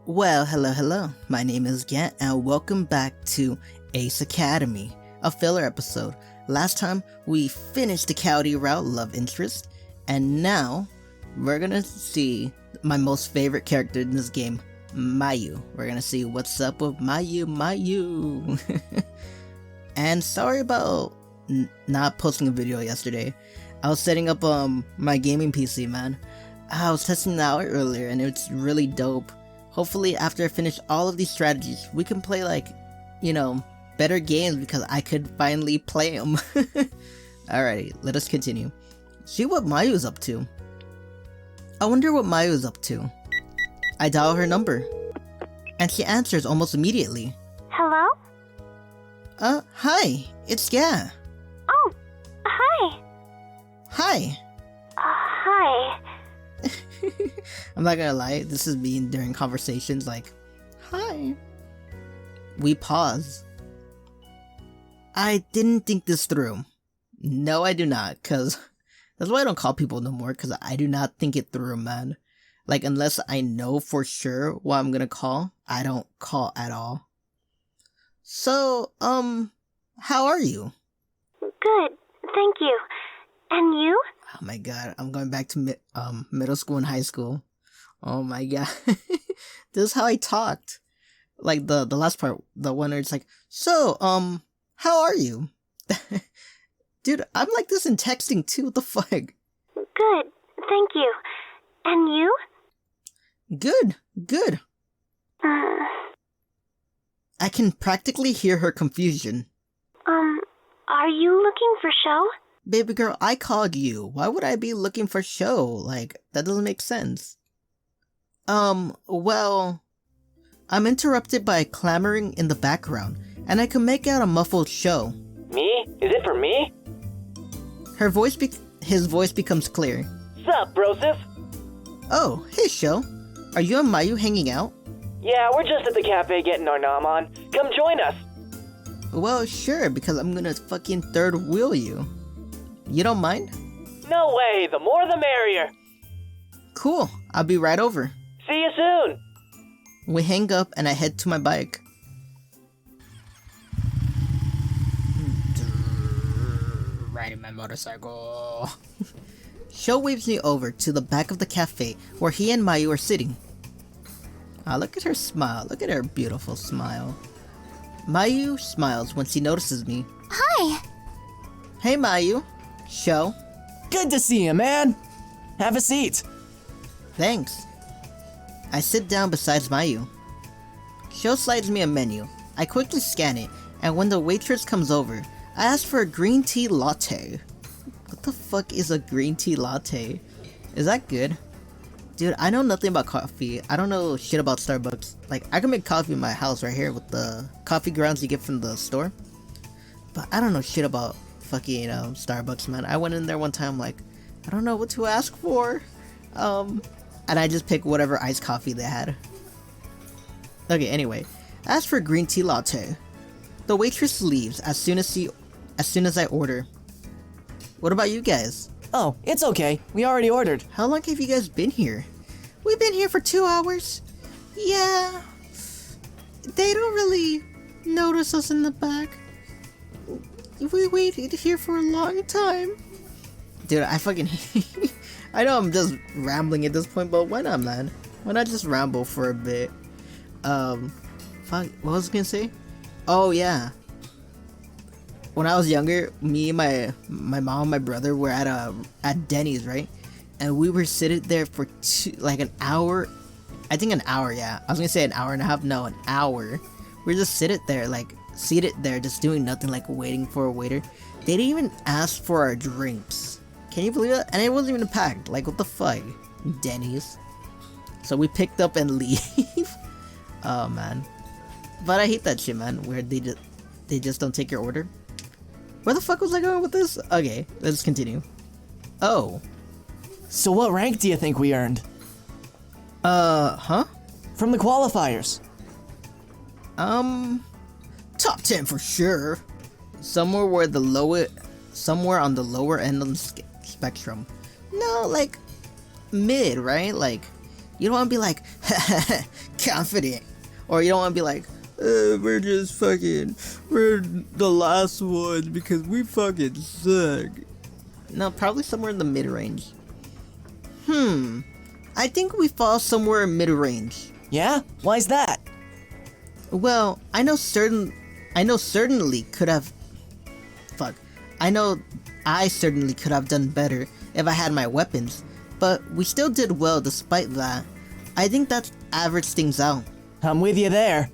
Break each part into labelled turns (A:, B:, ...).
A: Well, hello. My name is Gant, and welcome back to Ace Academy, a filler episode. Last time, we finished the County Route love interest, and now, we're gonna see my most favorite character in this game, Mayu. We're gonna see what's up with Mayu. And sorry about not posting a video yesterday. I was setting up my gaming PC, man. I was testing it out earlier, and it's really dope. Hopefully, after I finish all of these strategies, we can play, like, better games because I could finally play them. Alrighty, let us continue. See what Mayu's up to. I wonder what Mayu's up to. I dial her number, and she answers almost immediately.
B: Hello?
A: Hi, it's Ga.
B: Oh, hi.
A: Hi.
B: Hi.
A: I'm not gonna lie, this is me during conversations like, hi. We pause. I didn't think this through. No, I do not, cause that's why I don't call people no more, cause I do not think it through, man. Like, unless I know for sure what I'm gonna call, I don't call at all. So, how are you?
B: Good, thank you. And you?
A: Oh my god, I'm going back to middle school and high school. Oh my god. This is how I talked. Like the last part, the one where it's like, so, how are you? Dude, I'm like this in texting too, what the fuck?
B: Good, thank you. And you?
A: Good. I can practically hear her confusion.
B: Are you looking for show?
A: Baby girl, I called you. Why would I be looking for show? Like, that doesn't make sense. Well, I'm interrupted by clamoring in the background, and I can make out a muffled show.
C: Me? Is it for me?
A: His voice becomes clear.
C: Sup, brosis?
A: Oh, hey Sho. Are you and Mayu hanging out?
C: Yeah, we're just at the cafe getting our nom on. Come join us.
A: Well, sure, because I'm gonna fucking third wheel you. You don't mind?
C: No way, the more the merrier.
A: Cool, I'll be right over.
C: See you soon.
A: We hang up and I head to my bike. Riding my motorcycle. Sho waves me over to the back of the cafe where he and Mayu are sitting. Ah, look at her smile. Look at her beautiful smile. Mayu smiles when she notices me.
B: Hi.
A: Hey Mayu. Sho.
D: Good to see you, man. Have a seat.
A: Thanks. I sit down beside Mayu. Sho slides me a menu. I quickly scan it, and when the waitress comes over, I ask for a green tea latte. What the fuck is a green tea latte? Is that good? Dude, I know nothing about coffee. I don't know shit about Starbucks. Like, I can make coffee in my house right here with the coffee grounds you get from the store. But I don't know shit about fucking, Starbucks, man. I went in there one time, like, I don't know what to ask for. And I just picked whatever iced coffee they had. Okay, anyway. I asked for a green tea latte. The waitress leaves as soon as I order. What about you guys?
D: Oh, it's okay. We already ordered.
A: How long have you guys been here? We've been here for 2 hours. Yeah. They don't really notice us in the back. We waited here for a long time. Dude, I fucking I know I'm just rambling at this point, but why not, man? Why not just ramble for a bit? Fuck, what was I gonna say? Oh, yeah. When I was younger, me and my mom and my brother were at Denny's, right? And we were sitting there for an hour. I think an hour, yeah. I was gonna say an hour and a half. No, an hour. We were just seated there, just doing nothing, like waiting for a waiter. They didn't even ask for our drinks. Can you believe that? And it wasn't even packed. Like, what the fuck? Denny's. So we picked up and leave. Oh, man. But I hate that shit, man, where they just don't take your order. Where the fuck was I going with this? Okay, let's continue. Oh.
D: So what rank do you think we earned?
A: Huh?
D: From the qualifiers.
A: Top 10 for sure. Somewhere on the lower end of the spectrum. No, like, mid, right? Like, you don't want to be like, confident. Or you don't want to be like, we're the last ones because we fucking suck. No, probably somewhere in the mid-range. I think we fall somewhere in mid-range.
D: Yeah? Why's that?
A: Well, I know I certainly could have done better if I had my weapons, but we still did well despite that. I think that average things out.
D: I'm with you there.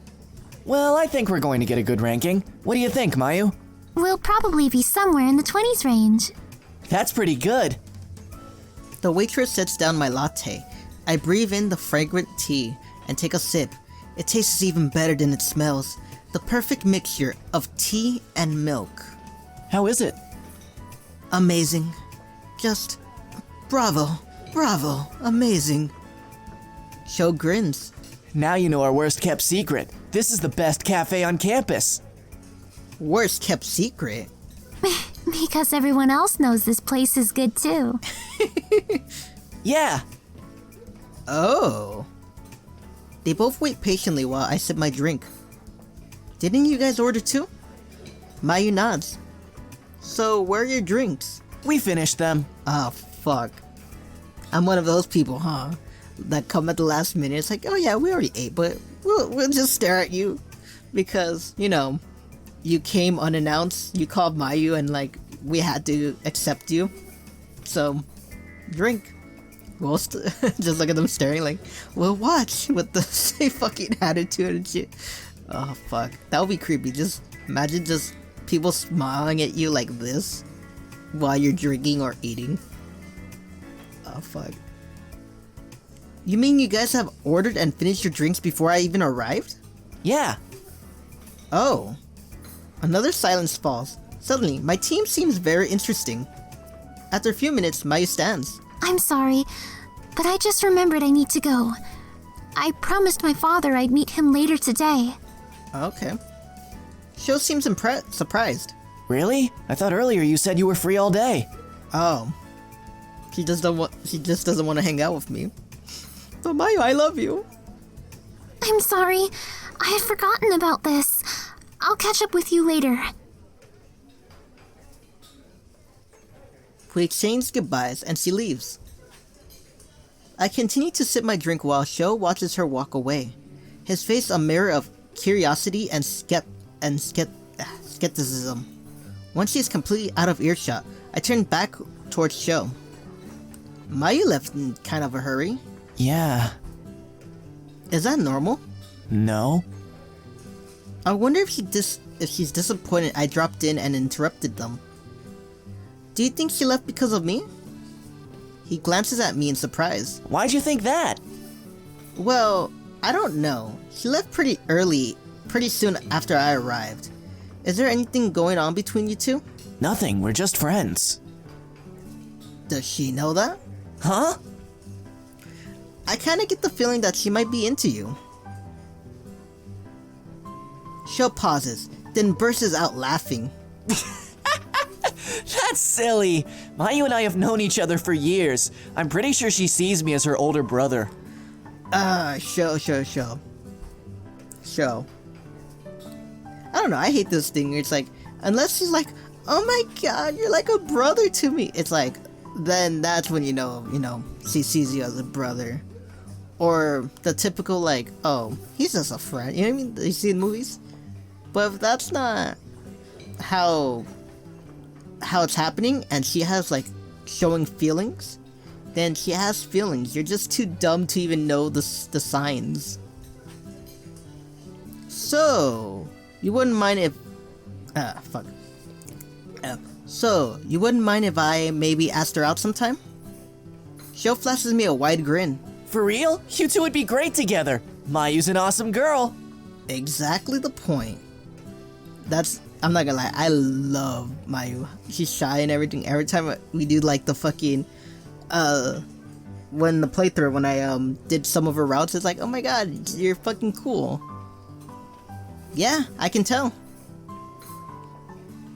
D: Well, I think we're going to get a good ranking. What do you think, Mayu?
B: We'll probably be somewhere in the 20s range.
D: That's pretty good.
A: The waitress sets down my latte. I breathe in the fragrant tea and take a sip. It tastes even better than it smells. The perfect mixture of tea and milk.
D: How is it?
A: Amazing. Just bravo, amazing. Sho grins.
D: Now you know our worst kept secret. This is the best cafe on campus.
A: Worst kept secret?
B: Because everyone else knows this place is good too.
D: Yeah.
A: Oh. They both wait patiently while I sip my drink. Didn't you guys order too? Mayu nods. So, where are your drinks?
D: We finished them.
A: Oh, fuck. I'm one of those people, huh? That come at the last minute. It's like, oh yeah, we already ate, but we'll just stare at you. Because, you know, you came unannounced, you called Mayu, and like, we had to accept you. So, drink. We'll just look at them staring like, we'll watch with the same fucking attitude and shit. Oh, fuck. That would be creepy. Just imagine just people smiling at you like this while you're drinking or eating. Oh, fuck. You mean you guys have ordered and finished your drinks before I even arrived?
D: Yeah.
A: Oh. Another silence falls. Suddenly, my team seems very interesting. After a few minutes, Mayu stands.
B: I'm sorry, but I just remembered I need to go. I promised my father I'd meet him later today.
A: Okay. Sho seems surprised.
D: Really? I thought earlier you said you were free all day.
A: Oh. She just doesn't want to hang out with me. But Mayu, I love you.
B: I'm sorry. I had forgotten about this. I'll catch up with you later.
A: We exchange goodbyes and she leaves. I continue to sip my drink while Sho watches her walk away. His face a mirror of curiosity and skepticism. Once she is completely out of earshot, I turn back towards Sho. Mayu left in kind of a hurry.
D: Yeah.
A: Is that normal?
D: No.
A: I wonder if she's disappointed I dropped in and interrupted them. Do you think she left because of me? He glances at me in surprise.
D: Why'd you think that?
A: Well, I don't know. She left pretty soon after I arrived. Is there anything going on between you two?
D: Nothing, we're just friends.
A: Does she know that?
D: Huh?
A: I kinda get the feeling that she might be into you. Sho pauses, then bursts out laughing.
D: That's silly. Mayu and I have known each other for years. I'm pretty sure she sees me as her older brother.
A: Sho. I don't know, I hate this thing. It's like, unless she's like, oh my god, you're like a brother to me. It's like, then that's when you know, she sees you as a brother. Or the typical like, oh, he's just a friend. You know what I mean? You see in movies? But if that's not how it's happening, and she has like showing feelings, then she has feelings. You're just too dumb to even know the signs. So, you wouldn't mind if... So, you wouldn't mind if I maybe asked her out sometime? Sho flashes me a wide grin.
D: For real? You two would be great together. Mayu's an awesome girl.
A: Exactly the point. I'm not gonna lie, I love Mayu. She's shy and everything. Every time we do like the fucking, when I did some of her routes, it's like, oh my god, you're fucking cool. Yeah, I can tell.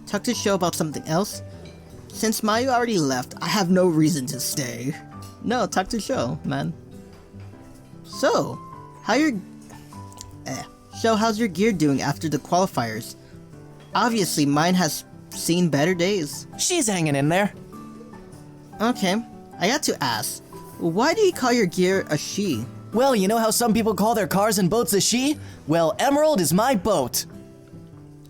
A: Talk to Sho about something else? Since Mayu already left, I have no reason to stay. No, talk to Sho, man. So, how So how's your gear doing after the qualifiers? Obviously, mine has seen better days.
D: She's hanging in there.
A: Okay, I got to ask, why do you call your gear a she?
D: Well, you know how some people call their cars and boats a she? Well, Emerald is my boat.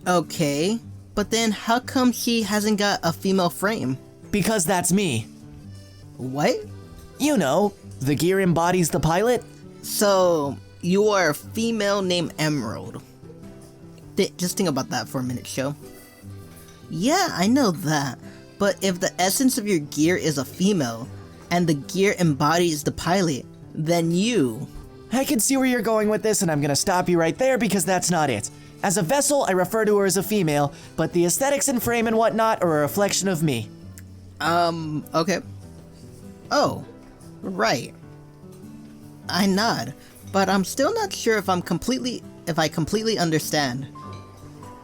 A: Okay, but then how come she hasn't got a female frame?
D: Because that's me.
A: What?
D: You know, the gear embodies the pilot.
A: So, you are a female named Emerald. Just think about that for a minute, show. Yeah, I know that. But if the essence of your gear is a female, and the gear embodies the pilot, then you...
D: I can see where you're going with this, and I'm gonna stop you right there because that's not it. As a vessel, I refer to her as a female, but the aesthetics and frame and whatnot are a reflection of me.
A: Okay. Oh, right. I nod, but I'm still not sure if I completely understand.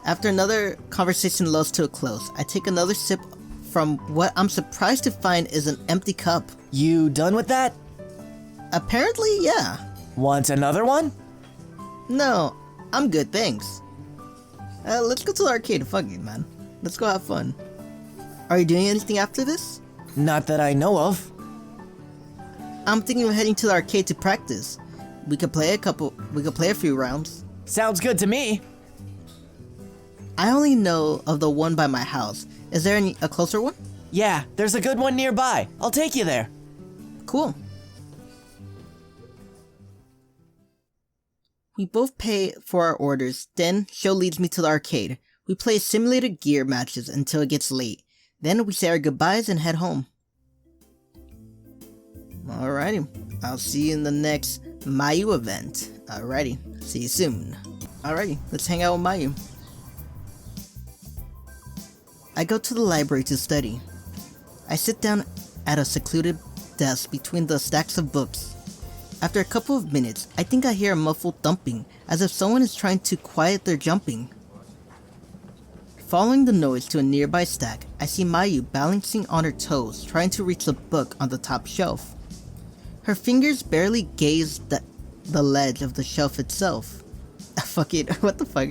A: After another conversation lulls to a close, I take another sip from what I'm surprised to find is an empty cup.
D: You done with that?
A: Apparently, yeah.
D: Want another one?
A: No, I'm good, thanks. Let's go to the arcade. Fuck it, man. Let's go have fun. Are you doing anything after this?
D: Not that I know of.
A: I'm thinking of heading to the arcade to practice. We could play a few rounds.
D: Sounds good to me.
A: I only know of the one by my house. Is there a closer one?
D: Yeah, there's a good one nearby. I'll take you there.
A: Cool. We both pay for our orders, then Sho leads me to the arcade. We play simulated gear matches until it gets late. Then we say our goodbyes and head home. Alrighty, I'll see you in the next Mayu event. Alrighty, see you soon. Alrighty, let's hang out with Mayu. I go to the library to study. I sit down at a secluded desk between the stacks of books. After a couple of minutes, I think I hear a muffled thumping, as if someone is trying to quiet their jumping. Following the noise to a nearby stack, I see Mayu balancing on her toes, trying to reach the book on the top shelf. Her fingers barely gaze the ledge of the shelf itself. Fuck it, what the fuck?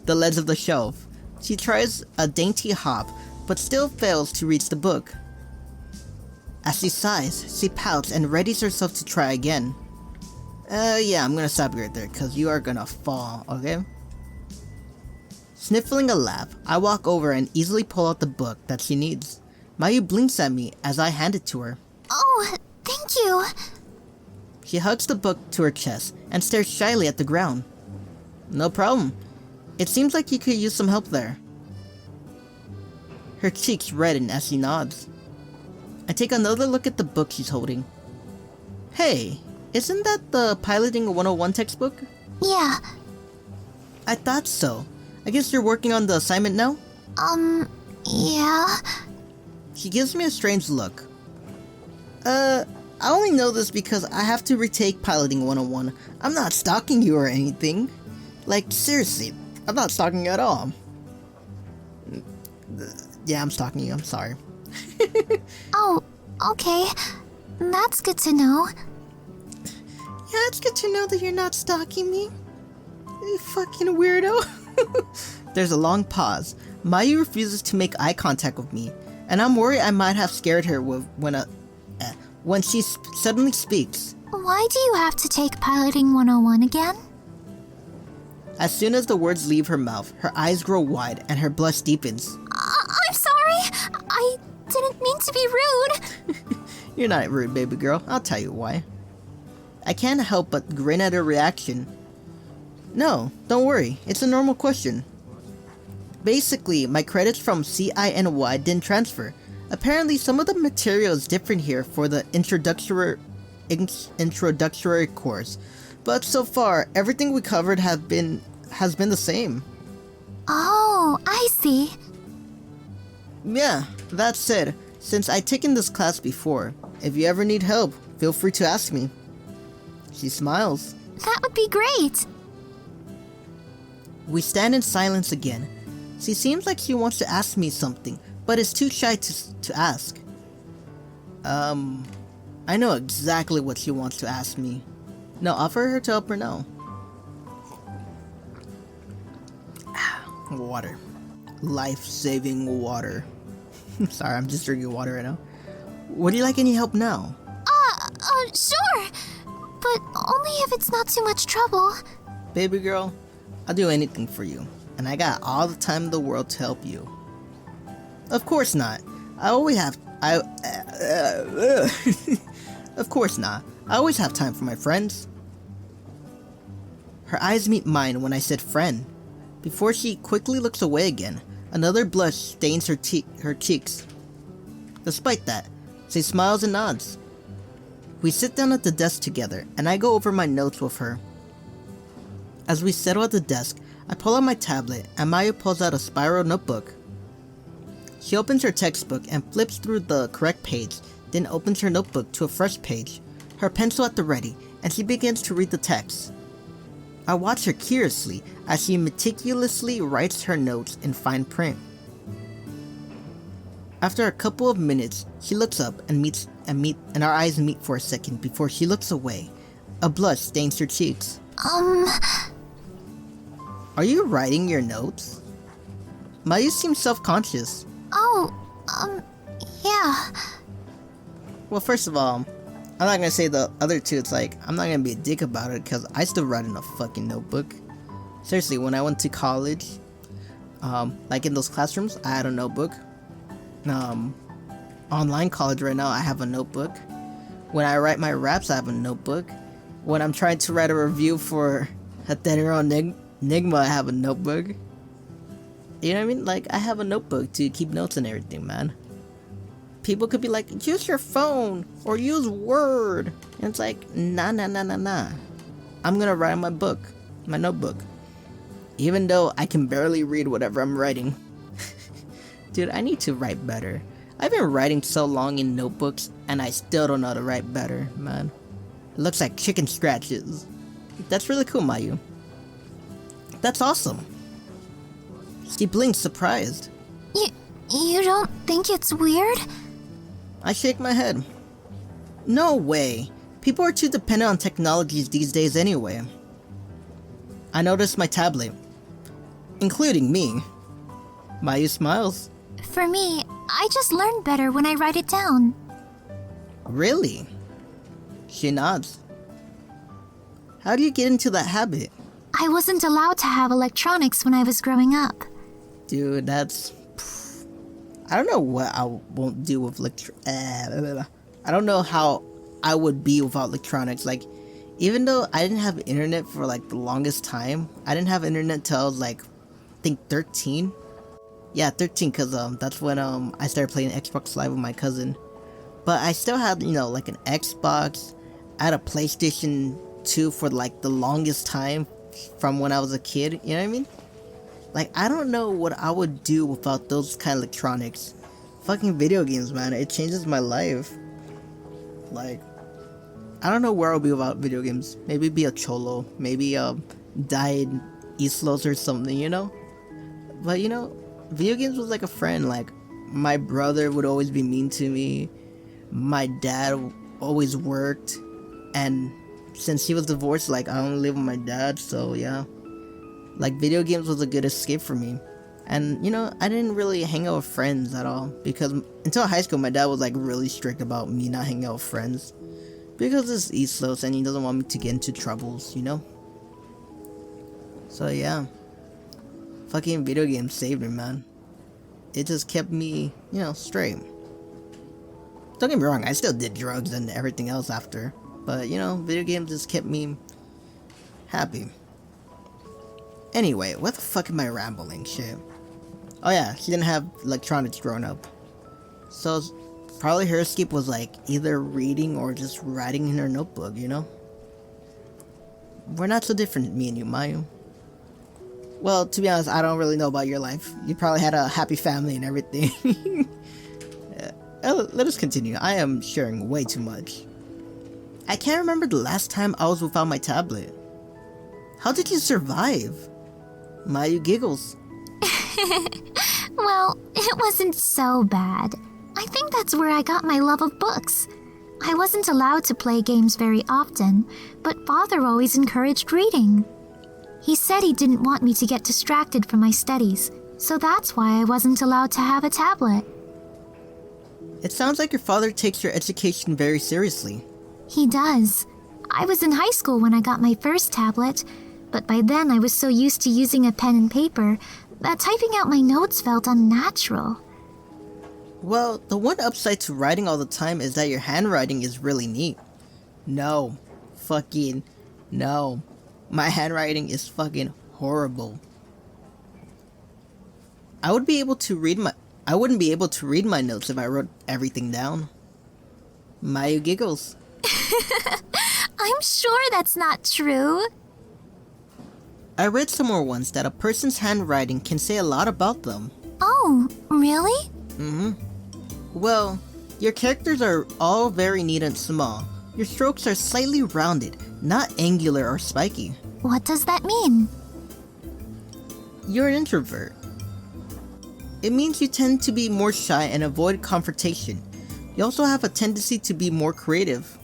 A: The ledge of the shelf. She tries a dainty hop, but still fails to reach the book. As she sighs, she pouts and readies herself to try again. Yeah, I'm gonna stop you right there, cause you are gonna fall, okay? Sniffling a laugh, I walk over and easily pull out the book that she needs. Mayu blinks at me as I hand it to her.
B: Oh, thank you.
A: She hugs the book to her chest and stares shyly at the ground. No problem. It seems like you could use some help there. Her cheeks redden as she nods. I take another look at the book she's holding. Hey, isn't that the Piloting 101 textbook?
B: Yeah.
A: I thought so. I guess you're working on the assignment now?
B: Yeah.
A: She gives me a strange look. I only know this because I have to retake Piloting 101. I'm not stalking you or anything. Like, seriously, I'm not stalking you at all. Yeah, I'm stalking you, I'm sorry.
B: Oh, okay. That's good to know.
A: Yeah, it's good to know that you're not stalking me. You fucking weirdo. There's a long pause. Mayu refuses to make eye contact with me, and I'm worried I might have scared her when she suddenly speaks.
B: Why do you have to take Piloting 101 again?
A: As soon as the words leave her mouth, her eyes grow wide and her blush deepens.
B: I'm sorry. I didn't mean to be rude.
A: You're not rude, baby girl. I'll tell you why. I can't help but grin at her reaction. No, don't worry. It's a normal question. Basically, my credits from CINY didn't transfer. Apparently, some of the material is different here for the introductory course. But so far, everything we covered has been the same.
B: Oh, I see.
A: Yeah, that said, since I've taken this class before, if you ever need help, feel free to ask me. She smiles.
B: That would be great.
A: We stand in silence again. She seems like she wants to ask me something, but is too shy to ask. I know exactly what she wants to ask me. No, offer her to help her now. Water. Life-saving water. Sorry, I'm just drinking water right now. Would you like any help now?
B: Sure. But only if it's not too much trouble.
A: Baby girl, I'll do anything for you. And I got all the time in the world to help you. Of course not. Of course not. I always have time for my friends. Her eyes meet mine when I said friend. Before she quickly looks away again, another blush stains her cheeks. Despite that, she smiles and nods. We sit down at the desk together, and I go over my notes with her. As we settle at the desk, I pull out my tablet, and Mayu pulls out a spiral notebook. She opens her textbook and flips through the correct page, then opens her notebook to a fresh page, her pencil at the ready, and she begins to read the text. I watch her curiously as she meticulously writes her notes in fine print. After a couple of minutes, she looks up and our eyes meet for a second before she looks away. A blush stains her cheeks. Are you writing your notes? Mayu seems self-conscious.
B: Yeah.
A: Well, first of all, I'm not gonna say the other two. It's like, I'm not gonna be a dick about it because I still write in a fucking notebook. Seriously, when I went to college, like in those classrooms, I had a notebook. Online college right now, I have a notebook. When I write my raps, I have a notebook. When I'm trying to write a review for a Cenorobotics Enigma, I have a notebook. You know what I mean? Like, I have a notebook to keep notes and everything, man. People could be like, use your phone or use Word. And it's like, nah. I'm gonna write in my book, my notebook. Even though I can barely read whatever I'm writing. Dude, I need to write better. I've been writing so long in notebooks and I still don't know how to write better, man. It looks like chicken scratches. That's really cool, Mayu. That's awesome. She blinks, surprised.
B: You don't think it's weird?
A: I shake my head. No way. People are too dependent on technologies these days anyway. I notice my tablet. Including me. Mayu smiles.
B: For me, I just learn better when I write it down.
A: Really? She nods. How do you get into that habit?
B: I wasn't allowed to have electronics when I was growing up.
A: Dude, that's... I don't know what I won't do with I don't know how I would be without electronics. Like, even though I didn't have internet for like the longest time, I didn't have internet till I was like, I think 13. Yeah, 13, because that's when I started playing Xbox Live with my cousin. But I still had, you know, like an Xbox. I had a PlayStation 2 for like the longest time from when I was a kid, you know what I mean? Like, I don't know what I would do without those kind of electronics. Fucking video games, man, it changes my life. Like, I don't know where I'll be without video games. Maybe be a cholo, maybe die in Islos or something, you know? But you know, video games was like a friend. Like, my brother would always be mean to me. My dad always worked, and since he was divorced, like, I only live with my dad, so yeah. Like, video games was a good escape for me. And, you know, I didn't really hang out with friends at all, because until high school, my dad was, like, really strict about me not hanging out with friends. Because it's East Los, and he doesn't want me to get into troubles, you know? So, yeah. Fucking video games saved me, man. It just kept me, you know, straight. Don't get me wrong, I still did drugs and everything else after. But, you know, video games just kept me happy. Anyway, what the fuck am I rambling? Shit. Oh yeah, she didn't have electronics growing up. So, probably her escape was like either reading or just writing in her notebook, you know? We're not so different, me and you, Mayu. Well, to be honest, I don't really know about your life. You probably had a happy family and everything. Let us continue. I am sharing way too much. I can't remember the last time I was without my tablet. How did you survive? Mayu giggles.
B: Well, it wasn't so bad. I think that's where I got my love of books. I wasn't allowed to play games very often, but Father always encouraged reading. He said he didn't want me to get distracted from my studies, so that's why I wasn't allowed to have a tablet.
A: It sounds like your father takes your education very seriously.
B: He does. I was in high school when I got my first tablet, but by then I was so used to using a pen and paper that typing out my notes felt unnatural.
A: Well, the one upside to writing all the time is that your handwriting is really neat. No. Fucking no. My handwriting is fucking horrible. I wouldn't be able to read my notes if I wrote everything down. Mayu giggles.
B: I'm sure that's not true.
A: I read somewhere once that a person's handwriting can say a lot about them.
B: Oh, really?
A: Well, your characters are all very neat and small. Your strokes are slightly rounded, not angular or spiky.
B: What does that mean?
A: You're an introvert. It means you tend to be more shy and avoid confrontation. You also have a tendency to be more creative.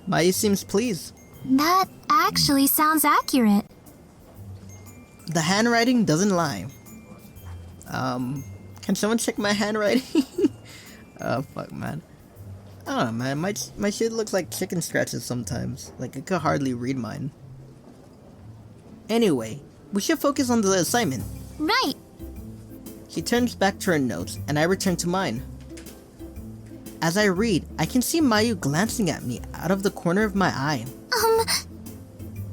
A: Mayu seems pleased.
B: That actually sounds accurate.
A: The handwriting doesn't lie. Can someone check my handwriting? Oh, fuck, man. I don't know, man. My shit looks like chicken scratches sometimes. Like, I could hardly read mine. Anyway, we should focus on the assignment.
B: Right.
A: She turns back to her notes, and I return to mine. As I read, I can see Mayu glancing at me out of the corner of my eye.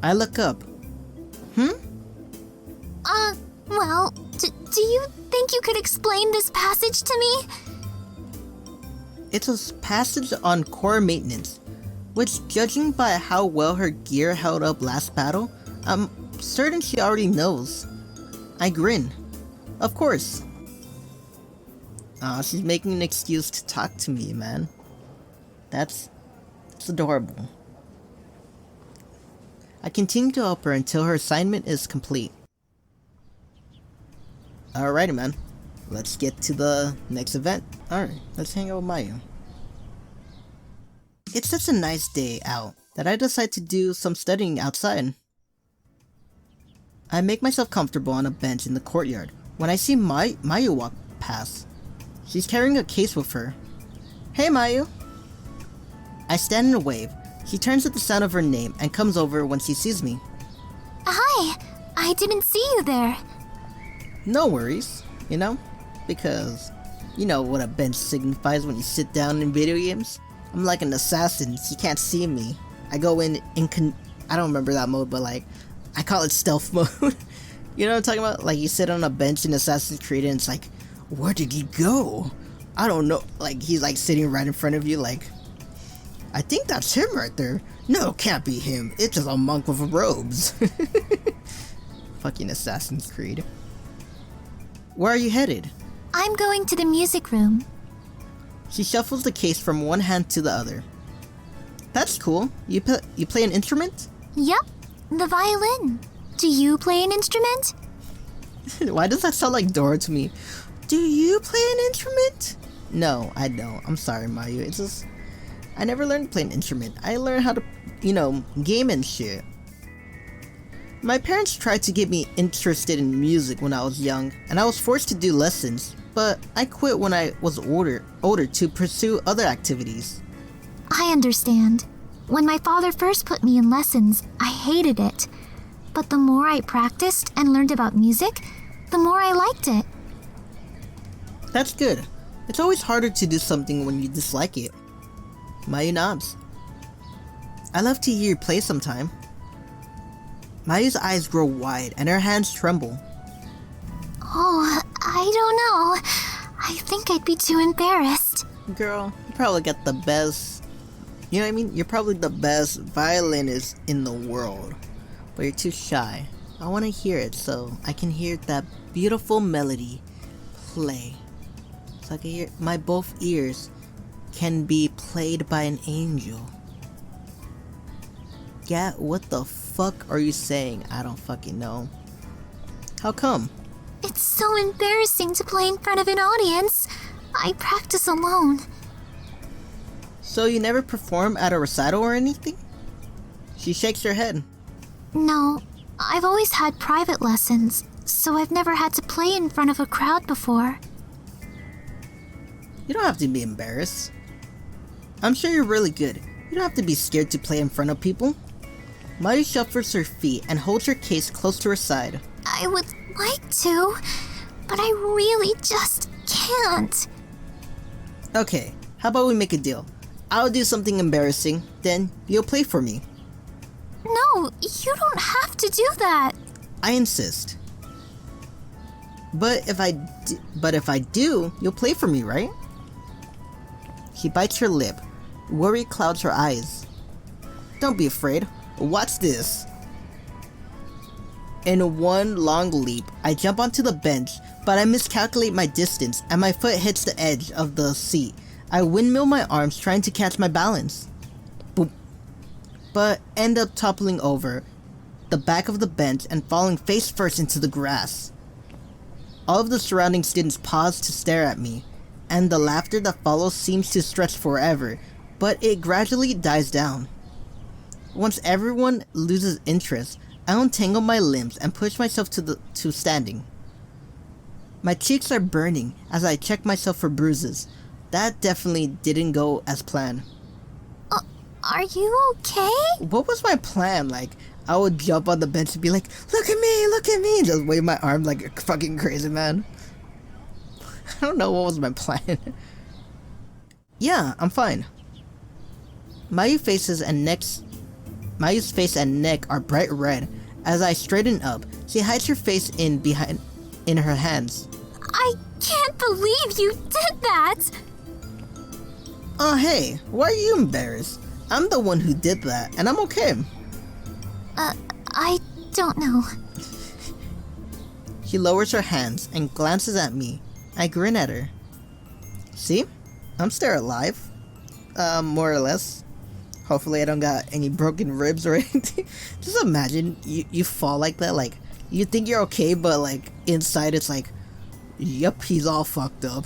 A: I look up.
B: Well, do you think you could explain this passage to me?
A: It's a passage on core maintenance, which, judging by how well her gear held up last battle, I'm certain she already knows. I grin. Of course. Aw, she's making an excuse to talk to me, man. That's adorable. I continue to help her until her assignment is complete. Alrighty, man. Let's get to the next event. Alright, let's hang out with Mayu. It's such a nice day out that I decide to do some studying outside. I make myself comfortable on a bench in the courtyard when I see Mayu walk past. She's carrying a case with her. Hey, Mayu! I stand and wave. She turns at the sound of her name and comes over when she sees me.
B: Hi! I didn't see you there.
A: No worries, you know? Because you know what a bench signifies when you sit down in video games? I'm like an assassin, she can't see me. I go in I don't remember that mode, but like, I call it stealth mode. You know what I'm talking about? Like, you sit on a bench in Assassin's Creed and it's like, where did he go? I don't know. Like, he's like sitting right in front of you like, I think that's him right there. No, can't be him. It's just a monk with robes. Fucking Assassin's Creed. Where are you headed?
B: I'm going to the music room.
A: She shuffles the case from one hand to the other. That's cool. You play an instrument?
B: Yup, the violin. Do you play an instrument?
A: Why does that sound like Dora to me? Do you play an instrument? No, I don't. I'm sorry, Mayu. It's just, I never learned to play an instrument. I learned how to, game and shit. My parents tried to get me interested in music when I was young, and I was forced to do lessons, but I quit when I was older to pursue other activities.
B: I understand. When my father first put me in lessons, I hated it. But the more I practiced and learned about music, the more I liked it.
A: That's good. It's always harder to do something when you dislike it. Mayu nods. I love to hear you play sometime. Mayu's eyes grow wide and her hands tremble.
B: Oh, I don't know. I think I'd be too embarrassed.
A: Girl, you probably got the best, you know what I mean? You're probably the best violinist in the world, but you're too shy. I want to hear it so I can hear that beautiful melody play. So I can hear my both ears can be played by an angel. Yeah, what the fuck are you saying? I don't fucking know. How come?
B: It's so embarrassing to play in front of an audience. I practice alone.
A: So you never perform at a recital or anything? She shakes her head.
B: No, I've always had private lessons, so I've never had to play in front of a crowd before.
A: You don't have to be embarrassed. I'm sure you're really good. You don't have to be scared to play in front of people. Mayu shuffles her feet and holds her case close to her side.
B: I would like to, but I really just can't.
A: Okay, how about we make a deal? I'll do something embarrassing, then you'll play for me.
B: No, you don't have to do that.
A: I insist. But if I do, you'll play for me, right? He bites her lip. Worry clouds her eyes. Don't be afraid. Watch this. In one long leap, I jump onto the bench, but I miscalculate my distance and my foot hits the edge of the seat. I windmill my arms trying to catch my balance. Boop. But end up toppling over the back of the bench and falling face first into the grass. All of the surrounding students pause to stare at me, and the laughter that follows seems to stretch forever, but it gradually dies down. Once everyone loses interest, I untangle my limbs and push myself to standing. My cheeks are burning as I check myself for bruises. That definitely didn't go as planned.
B: Are you okay?
A: What was my plan? Like, I would jump on the bench and be like, look at me, just wave my arm like a fucking crazy man. I don't know what was my plan. Yeah, I'm fine. Mayu's face and neck are bright red. As I straighten up, she hides her face in her hands.
B: I can't believe you did that!
A: Oh hey, why are you embarrassed? I'm the one who did that, and I'm okay.
B: I don't know.
A: She lowers her hands and glances at me. I grin at her. See? I'm still alive. More or less. Hopefully I don't got any broken ribs or anything. Just imagine you fall like that, like, you think you're okay, but like, inside it's like, yep, he's all fucked up.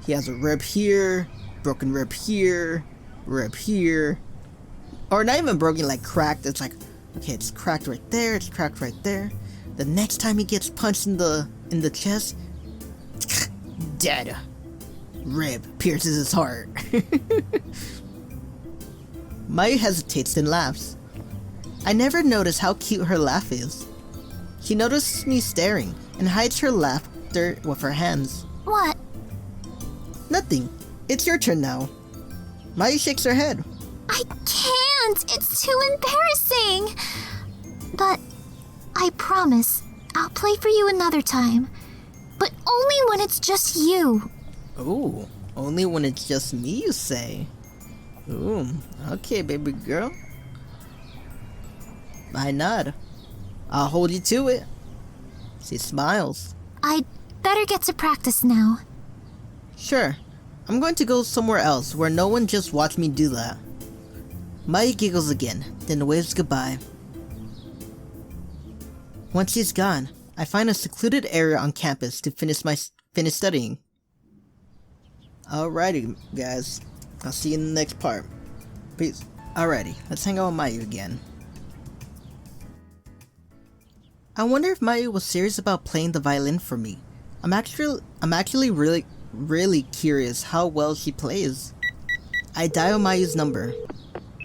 A: He has a rib here, broken rib here, rib here. Or not even broken, like cracked. It's like, okay, it's cracked right there, it's cracked right there. The next time he gets punched in the chest, dead. Rib pierces his heart. Mayu hesitates, then laughs. I never notice how cute her laugh is. She notices me staring and hides her laughter with her hands.
B: What?
A: Nothing. It's your turn now. Mayu shakes her head.
B: I can't! It's too embarrassing! But I promise I'll play for you another time. But only when it's just you.
A: Ooh, only when it's just me, you say? Ooh, okay, baby girl. I nod. I'll hold you to it. She smiles.
B: I'd better get to practice now.
A: Sure. I'm going to go somewhere else where no one just watched me do that. Mayu giggles again, then waves goodbye. Once she's gone, I find a secluded area on campus to finish studying. Alrighty, guys. I'll see you in the next part. Peace. Alrighty, let's hang out with Mayu again. I wonder if Mayu was serious about playing the violin for me. I'm actually really curious how well she plays. I dial Mayu's number.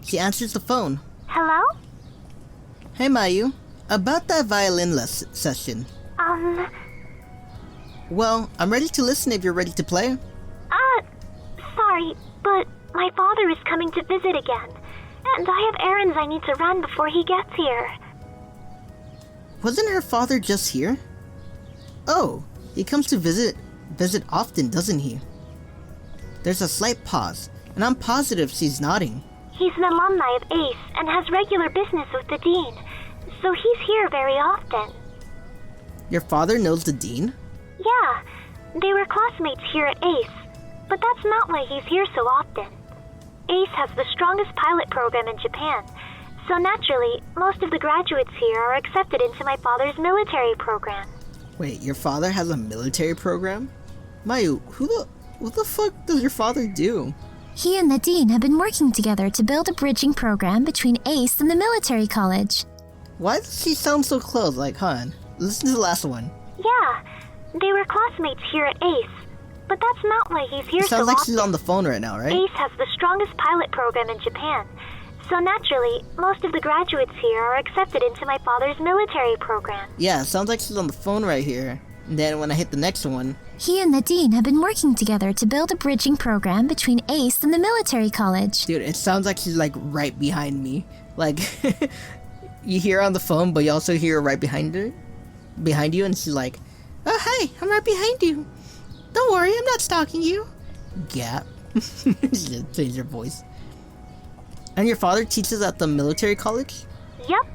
A: She answers the phone.
E: Hello?
A: Hey Mayu, about that violin session. Well, I'm ready to listen if you're ready to play.
E: Sorry, but my father is coming to visit again, and I have errands I need to run before he gets here.
A: Wasn't her father just here? Oh, he comes to visit often, doesn't he? There's a slight pause, and I'm positive she's nodding.
E: He's an alumni of ACE and has regular business with the dean, so he's here very often.
A: Your father knows the dean?
E: Yeah, they were classmates here at ACE, but that's not why he's here so often. ACE has the strongest pilot program in Japan, so naturally, most of the graduates here are accepted into my father's military program.
A: Wait, your father has a military program? Mayu, what the fuck does your father do?
B: He and the dean have been working together to build a bridging program between ACE and the military college.
A: Why does she sound so close? Like, hon, listen to the last one.
E: Yeah, they were classmates here at ACE. But that's not why he's here
A: It sounds
E: so
A: like
E: often.
A: she's on the phone right now, right?
E: ACE has the strongest pilot program in Japan. So naturally, most of the graduates here are accepted into my father's military program.
A: Yeah, it sounds like she's on the phone right here. And then when I hit the next one...
B: He and the dean have been working together to build a bridging program between ACE and the military college.
A: Dude, it sounds like she's like right behind me. Like, you hear her on the phone, but you also hear her right behind you, and she's like, "Oh, hey, I'm right behind you. Don't worry, I'm not stalking you." Gap. She changed her voice. And your father teaches at the military college?
E: Yep.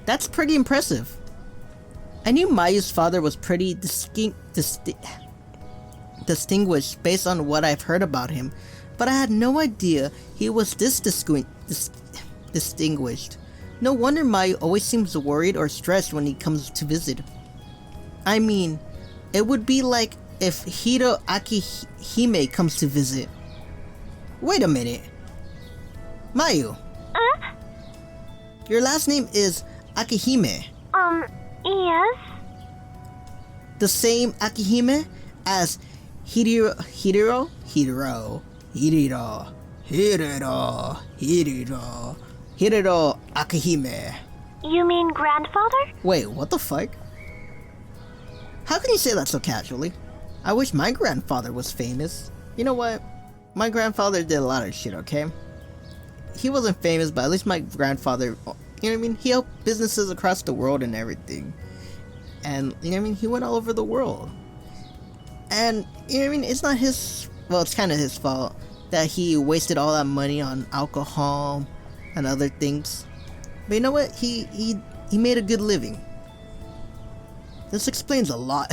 A: That's pretty impressive. I knew Mayu's father was pretty distinguished based on what I've heard about him, but I had no idea he was this distinguished. No wonder Mayu always seems worried or stressed when he comes to visit. I mean, it would be like if Hiro Akihime comes to visit. Wait a minute. Mayu. Your last name is Akihime.
E: Yes?
A: The same Akihime as Hiro Akihime.
E: You mean grandfather?
A: Wait, what the fuck? How can you say that so casually? I wish my grandfather was famous. You know what? My grandfather did a lot of shit, okay? He wasn't famous, but at least my grandfather, you know what I mean? He helped businesses across the world and everything. And, you know what I mean? He went all over the world. And, you know what I mean? It's not his, well, it's kind of his fault that he wasted all that money on alcohol and other things. But you know what? He made a good living. This explains a lot.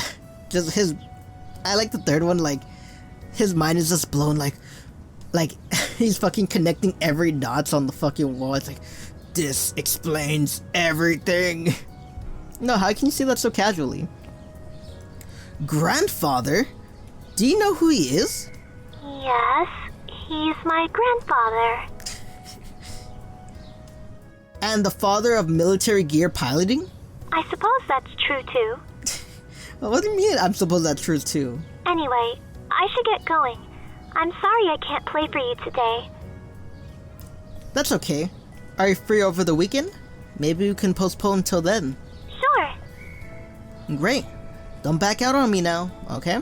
A: Just his, I like the third one, like, his mind is just blown, like he's fucking connecting every dots on the fucking wall. It's like, this explains everything. No, how can you say that so casually? Grandfather? Do you know who he is?
E: Yes, he's my grandfather.
A: And the father of military gear piloting?
E: I suppose that's true too.
A: What do you mean I'm supposed that's true too?
E: Anyway, I should get going. I'm sorry I can't play for you today.
A: That's okay. Are you free over the weekend? Maybe we can postpone until then.
E: Sure.
A: Great. Don't back out on me now, okay?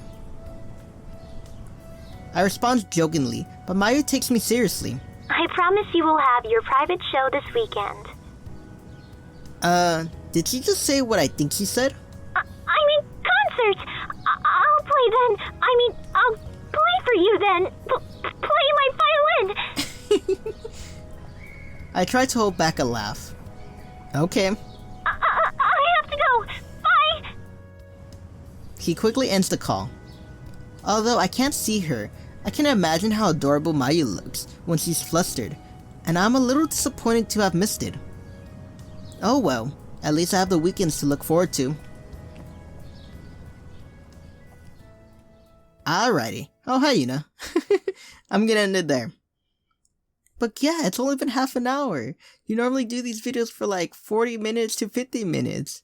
A: I respond jokingly, but Mayu takes me seriously.
E: I promise you will have your private show this weekend.
A: Did she just say what I think she said?
E: I mean, concert! I'll play then. I mean, I'll play for you then. Play my violin!
A: I try to hold back a laugh. Okay.
E: I have to go. Bye!
A: He quickly ends the call. Although I can't see her, I can imagine how adorable Mayu looks when she's flustered, and I'm a little disappointed to have missed it. Oh well, at least I have the weekends to look forward to. Alrighty. Oh, hi, Yuna. I'm gonna end it there. But yeah, it's only been half an hour. You normally do these videos for like 40 minutes to 50 minutes.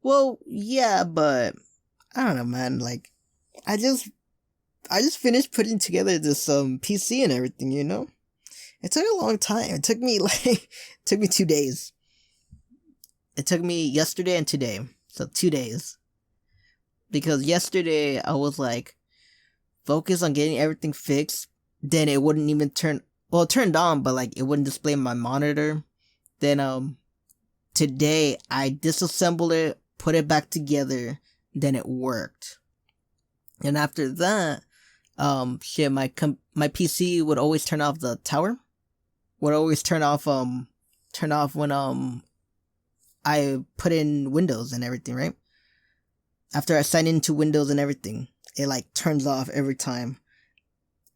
A: Well, yeah, but I don't know, man. Like, I just finished putting together this PC and everything, you know? It took a long time. It took me 2 days. It took me yesterday and today. So 2 days. Because yesterday I was like focused on getting everything fixed. Then it wouldn't even turn, well, it turned on, but like it wouldn't display my monitor. Then today I disassembled it, put it back together, then it worked. And after that, my PC would always turn off the tower. Would always turn off when I put in Windows and everything, right? After I sign into Windows and everything, it like turns off every time.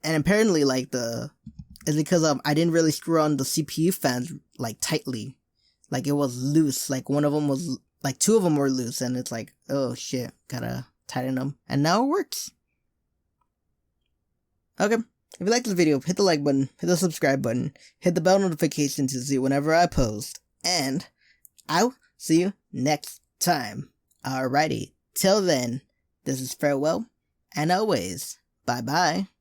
A: And apparently like it's because I didn't really screw on the CPU fans like tightly. Like it was loose. Like one of them was, like 2 of them were loose, and it's like, oh shit, gotta tighten them. And now it works. Okay, if you like this video, hit the like button, hit the subscribe button, hit the bell notification to see whenever I post, and I'll see you next time. Alrighty, till then, this is farewell, and always, bye-bye.